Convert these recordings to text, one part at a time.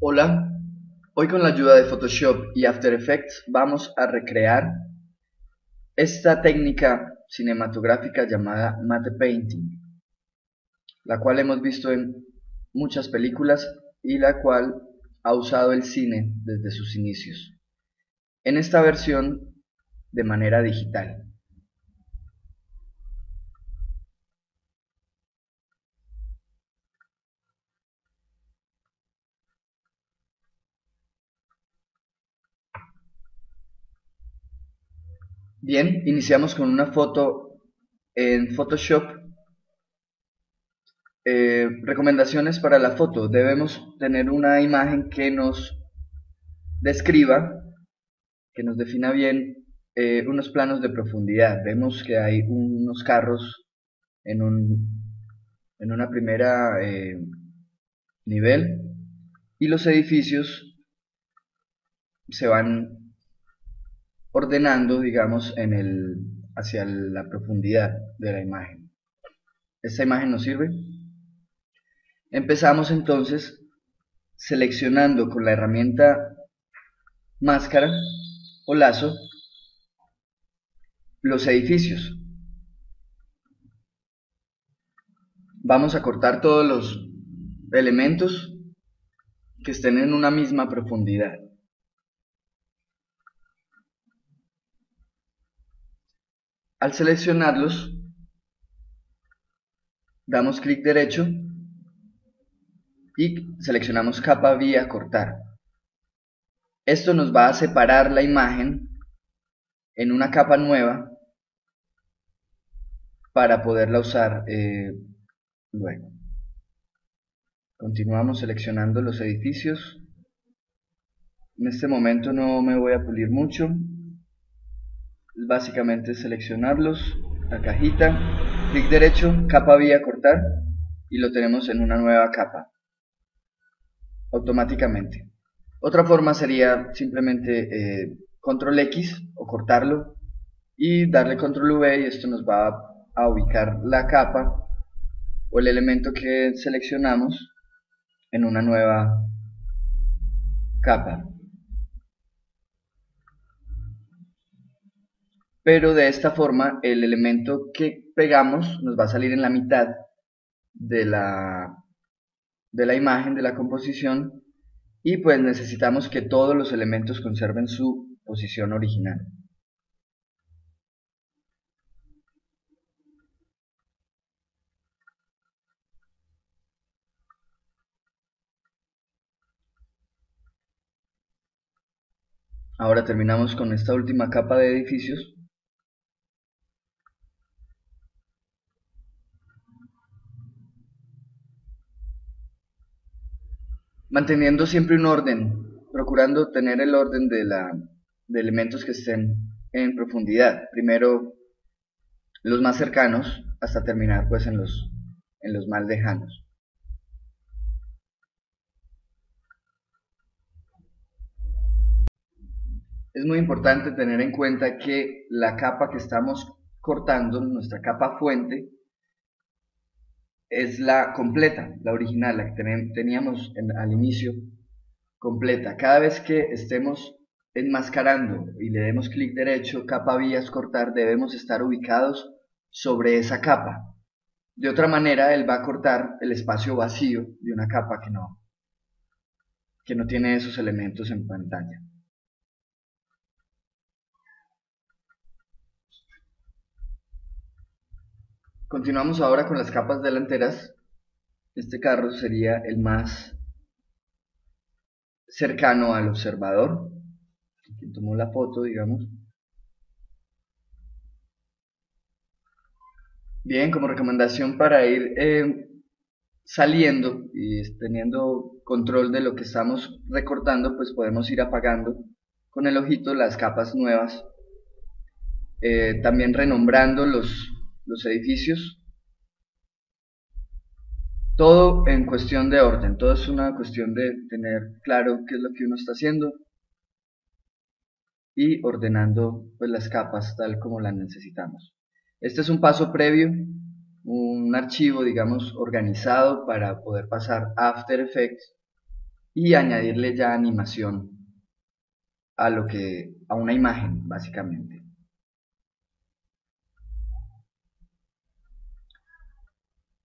Hola, hoy con la ayuda de Photoshop y After Effects vamos a recrear esta técnica cinematográfica llamada matte painting, la cual hemos visto en muchas películas y la cual ha usado el cine desde sus inicios, en esta versión de manera digital. Bien, iniciamos con una foto en Photoshop. Recomendaciones para la foto: debemos tener una imagen que nos describa, que nos defina bien unos planos de profundidad. Vemos que hay unos carros en, en una primera nivel, y los edificios se van ordenando, digamos, hacia la profundidad de la imagen. ¿Esta imagen nos sirve? Empezamos entonces seleccionando con la herramienta máscara o lazo los edificios. Vamos a cortar todos los elementos que estén en una misma profundidad. Al seleccionarlos, damos clic derecho y seleccionamos capa vía cortar. Esto nos va a separar la imagen en una capa nueva para poderla usar luego. Continuamos seleccionando los edificios. En este momento no me voy a pulir mucho. Básicamente seleccionarlos, la cajita, clic derecho, capa vía cortar, y lo tenemos en una nueva capa automáticamente. Otra forma sería simplemente control X o cortarlo y darle control V, y esto nos va a ubicar la capa o el elemento que seleccionamos en una nueva capa. Pero de esta forma el elemento que pegamos nos va a salir en la mitad de la imagen, de la composición, y pues necesitamos que todos los elementos conserven su posición original. Ahora terminamos con esta última capa de edificios. Manteniendo siempre un orden, procurando tener el orden de elementos que estén en profundidad. Primero los más cercanos hasta terminar pues en los más lejanos. Es muy importante tener en cuenta que la capa que estamos cortando, nuestra capa fuente, es la completa, la original, la que teníamos al inicio completa. Cada vez que estemos enmascarando y le demos clic derecho, capa vías cortar, debemos estar ubicados sobre esa capa. De otra manera, él va a cortar el espacio vacío de una capa que no tiene esos elementos en pantalla. Continuamos ahora con las capas delanteras. Este carro sería el más cercano al observador, quien tomó la foto, digamos. Bien, como recomendación para ir saliendo y teniendo control de lo que estamos recortando, pues podemos ir apagando con el ojito las capas nuevas, también renombrando los edificios. Todo en cuestión de orden, todo es una cuestión de tener claro qué es lo que uno está haciendo y ordenando pues las capas tal como las necesitamos. Este es un paso previo, un archivo digamos organizado para poder pasar a After Effects y añadirle ya animación a una imagen, básicamente.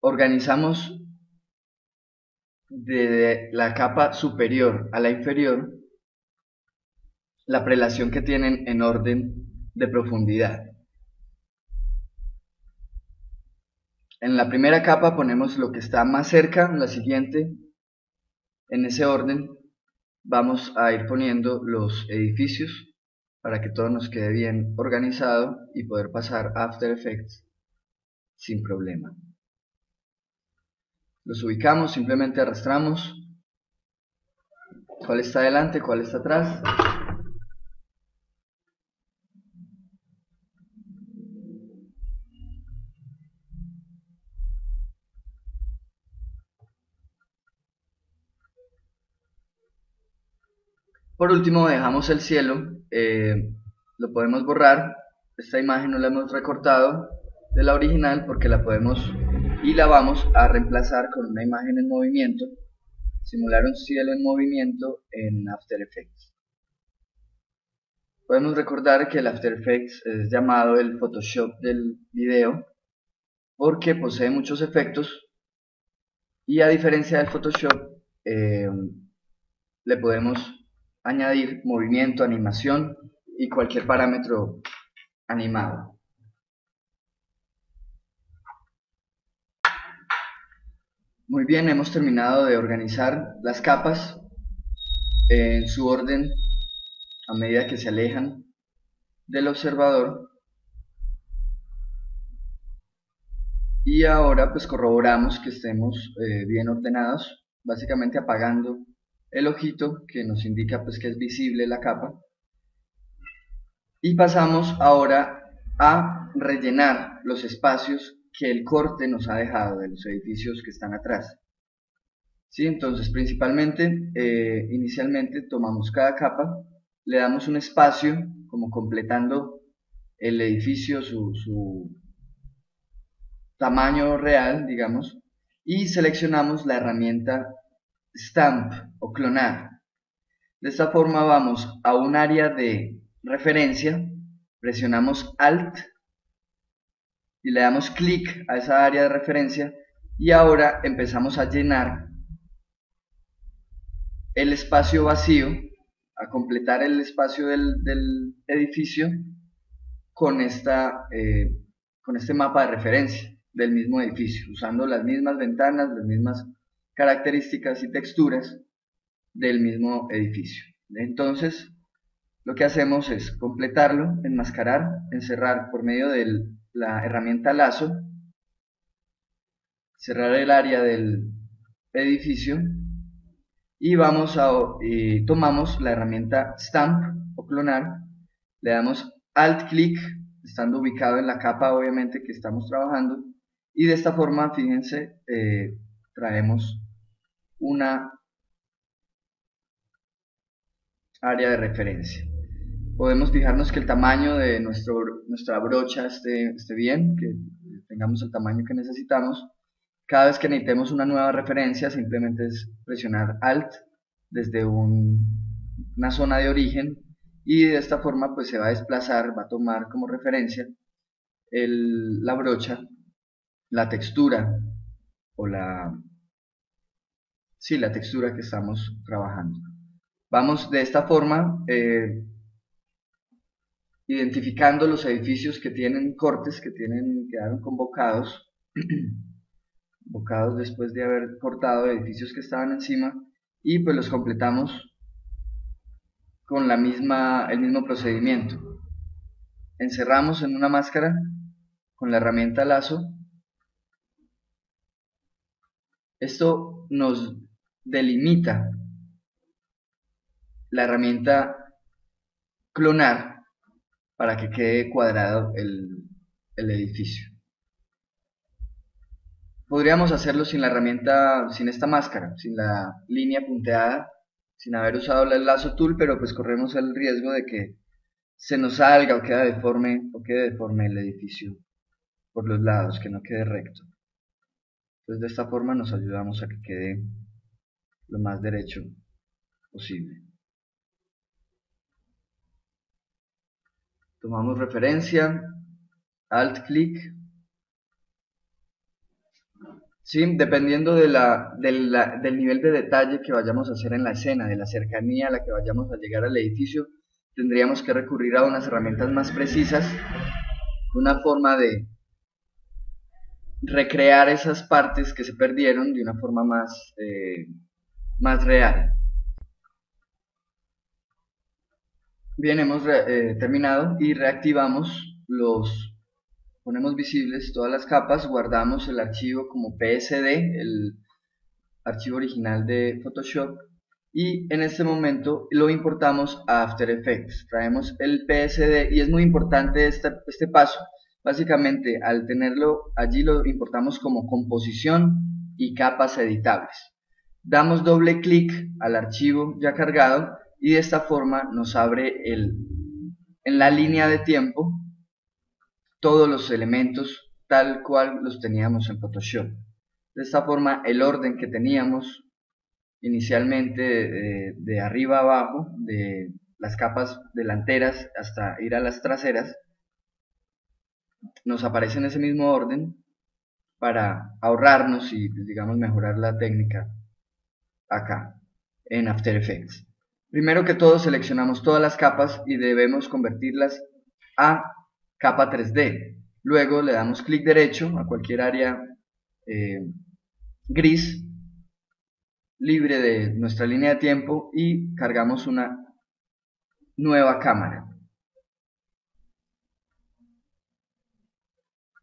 Organizamos de la capa superior a la inferior la prelación que tienen en orden de profundidad. En la primera capa ponemos lo que está más cerca, en la siguiente, en ese orden, vamos a ir poniendo los edificios para que todo nos quede bien organizado y poder pasar a After Effects sin problema. Los ubicamos, simplemente arrastramos cuál está adelante, cuál está atrás. Por último dejamos el cielo, lo podemos borrar, esta imagen no la hemos recortado de la original porque la podemos y la vamos a reemplazar con una imagen en movimiento, simular un cielo en movimiento en After Effects. Podemos recordar que el After Effects es llamado el Photoshop del video porque posee muchos efectos y a diferencia del Photoshop le podemos añadir movimiento, animación y cualquier parámetro animado. Muy bien, hemos terminado de organizar las capas en su orden a medida que se alejan del observador. Y ahora pues corroboramos que estemos bien ordenados, básicamente apagando el ojito que nos indica pues que es visible la capa. Y pasamos ahora a rellenar los espacios que el corte nos ha dejado de los edificios que están atrás. ¿Sí? Entonces principalmente, inicialmente tomamos cada capa, le damos un espacio como completando el edificio, su tamaño real, digamos, y seleccionamos la herramienta Stamp o clonar. De esta forma vamos a un área de referencia, presionamos Alt y le damos clic a esa área de referencia y ahora empezamos a llenar el espacio vacío, a completar el espacio del edificio con este mapa de referencia del mismo edificio, usando las mismas ventanas, las mismas características y texturas del mismo edificio. Entonces, lo que hacemos es completarlo, enmascarar, encerrar por medio de la herramienta lazo, cerrar el área del edificio y tomamos la herramienta Stamp o clonar, le damos Alt clic, estando ubicado en la capa obviamente que estamos trabajando, y de esta forma, fíjense, traemos una área de referencia. Podemos fijarnos que el tamaño de nuestra brocha esté bien, que tengamos el tamaño que necesitamos. Cada vez que necesitemos una nueva referencia, simplemente es presionar Alt desde una zona de origen y de esta forma pues se va a desplazar, va a tomar como referencia la brocha, la textura o la textura que estamos trabajando. Vamos de esta forma identificando los edificios que tienen cortes, que quedaron convocados después de haber cortado edificios que estaban encima y pues los completamos con el mismo procedimiento. Encerramos en una máscara con la herramienta lazo. Esto nos delimita la herramienta clonar para que quede cuadrado el edificio. Podríamos hacerlo sin la herramienta, sin esta máscara, sin la línea punteada, sin haber usado el lazo tool, pero pues corremos el riesgo de que se nos salga o quede deforme el edificio por los lados, que no quede recto. Entonces de esta forma nos ayudamos a que quede lo más derecho posible. Tomamos referencia, alt clic. ¿Sí? Dependiendo del nivel de detalle que vayamos a hacer en la escena, de la cercanía a la que vayamos a llegar al edificio, tendríamos que recurrir a unas herramientas más precisas, una forma de recrear esas partes que se perdieron de una forma más real. Bien, hemos terminado y reactivamos ponemos visibles todas las capas, guardamos el archivo como PSD, el archivo original de Photoshop, y en este momento lo importamos a After Effects. Traemos el PSD y es muy importante este paso. Básicamente, al tenerlo allí lo importamos como composición y capas editables. Damos doble clic al archivo ya cargado y de esta forma nos abre en la línea de tiempo todos los elementos tal cual los teníamos en Photoshop. De esta forma el orden que teníamos inicialmente de arriba a abajo, de las capas delanteras hasta ir a las traseras, nos aparece en ese mismo orden para ahorrarnos y, digamos, mejorar la técnica acá en After Effects. Primero que todo seleccionamos todas las capas y debemos convertirlas a capa 3D. Luego le damos clic derecho a cualquier área gris libre de nuestra línea de tiempo y cargamos una nueva cámara.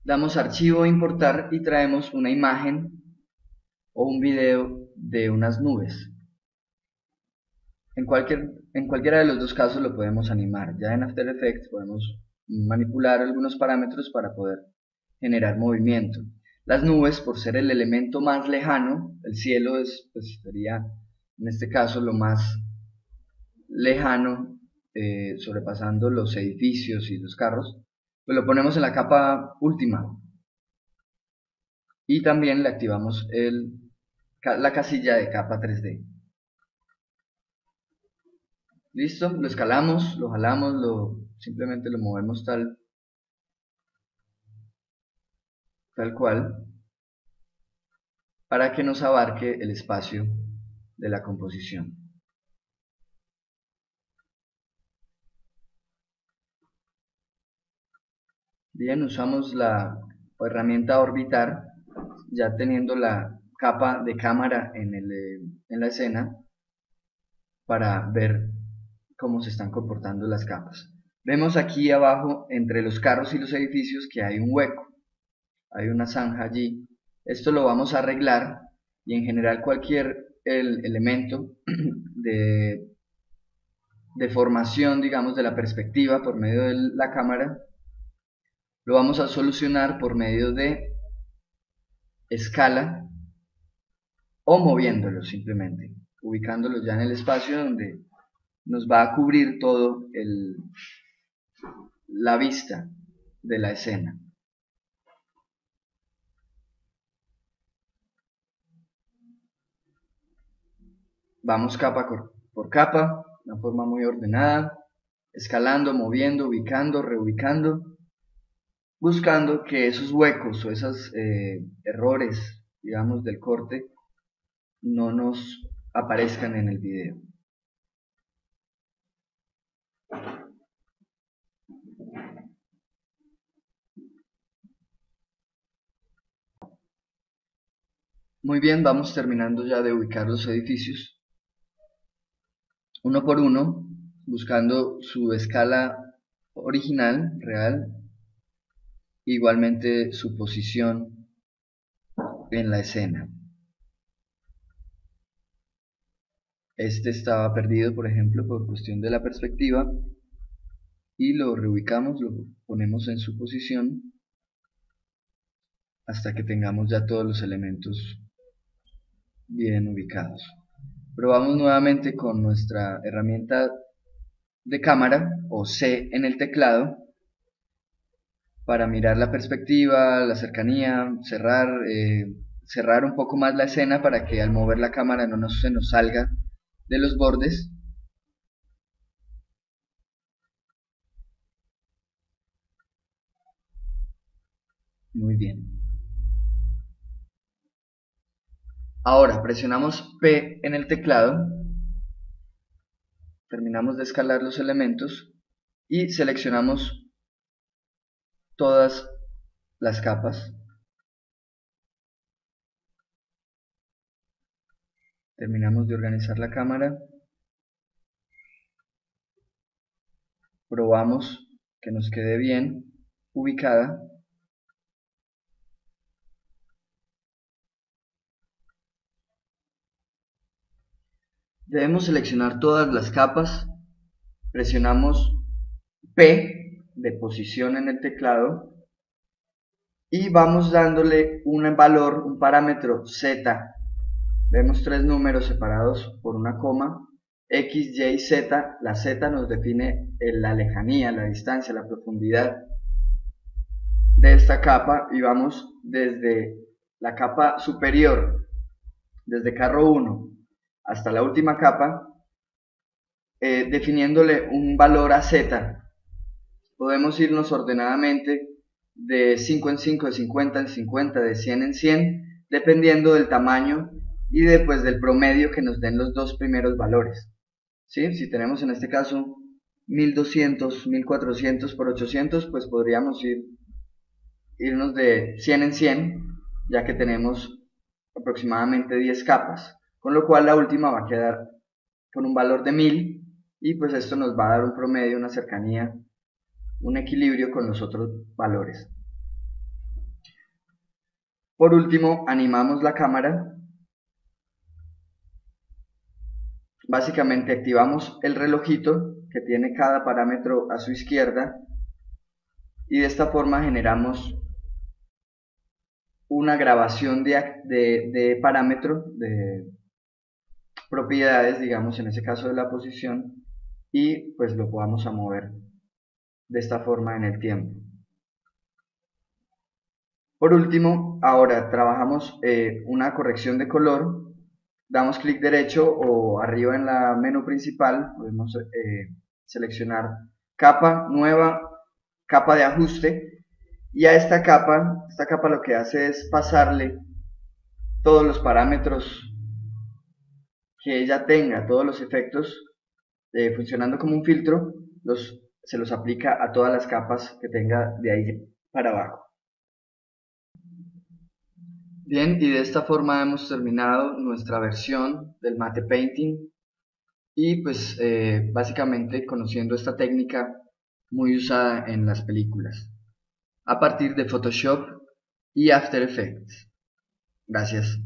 Damos archivo importar y traemos una imagen o un video de unas nubes. En cualquiera de los dos casos lo podemos animar. Ya en After Effects podemos manipular algunos parámetros para poder generar movimiento. Las nubes, por ser el elemento más lejano, el cielo sería en este caso lo más lejano, sobrepasando los edificios y los carros, pues lo ponemos en la capa última y también le activamos la casilla de capa 3D. Listo, lo escalamos, lo jalamos, simplemente lo movemos tal cual para que nos abarque el espacio de la composición. Bien, usamos la herramienta orbitar, ya teniendo la capa de cámara en la escena, para ver cómo se están comportando las capas. Vemos aquí abajo, entre los carros y los edificios, que hay un hueco, hay una zanja allí. Esto lo vamos a arreglar y en general cualquier elemento de deformación, digamos, de la perspectiva por medio de la cámara, lo vamos a solucionar por medio de escala o moviéndolo simplemente, ubicándolo ya en el espacio donde nos va a cubrir todo la vista de la escena. Vamos capa por capa, de una forma muy ordenada, escalando, moviendo, ubicando, reubicando, buscando que esos huecos o esos errores, digamos, del corte no nos aparezcan en el video. Muy bien, vamos terminando ya de ubicar los edificios uno por uno, buscando su escala original, real, igualmente su posición en la escena. Este estaba perdido, por ejemplo, por cuestión de la perspectiva, y lo reubicamos, lo ponemos en su posición hasta que tengamos ya todos los elementos bien ubicados. Probamos nuevamente con nuestra herramienta de cámara o C en el teclado para mirar la perspectiva, la cercanía, cerrar un poco más la escena para que al mover la cámara no se nos salga de los bordes. Muy bien. Ahora presionamos P en el teclado, terminamos de escalar los elementos y seleccionamos todas las capas. Terminamos de organizar la cámara. Probamos que nos quede bien ubicada. Debemos seleccionar todas las capas. Presionamos P de posición en el teclado y vamos dándole un valor, un parámetro Z. Vemos tres números separados por una coma, X, Y, Z. La Z nos define la lejanía, la distancia, la profundidad de esta capa, y vamos desde la capa superior, desde carro 1 hasta la última capa, definiéndole un valor a Z. Podemos irnos ordenadamente de 5 en 5, de 50 en 50, de 100 en 100, dependiendo del tamaño y después del promedio que nos den los dos primeros valores. ¿Sí? Si tenemos en este caso 1200, 1400 por 800, pues podríamos irnos de 100 en 100, ya que tenemos aproximadamente 10 capas, con lo cual la última va a quedar con un valor de 1000, y pues esto nos va a dar un promedio, una cercanía, un equilibrio con los otros valores. Por último, animamos la cámara. Básicamente activamos el relojito que tiene cada parámetro a su izquierda, y de esta forma generamos una grabación de parámetro, de propiedades, digamos, en ese caso de la posición, y pues lo vamos a mover de esta forma en el tiempo. Por último, ahora trabajamos una corrección de color. Damos clic derecho o arriba en la menú principal, podemos seleccionar capa, nueva, capa de ajuste, y a esta capa lo que hace es pasarle todos los parámetros que ella tenga, todos los efectos, funcionando como un filtro, se los aplica a todas las capas que tenga de ahí para abajo. Bien, y de esta forma hemos terminado nuestra versión del Mate Painting, y pues básicamente conociendo esta técnica muy usada en las películas, a partir de Photoshop y After Effects. Gracias.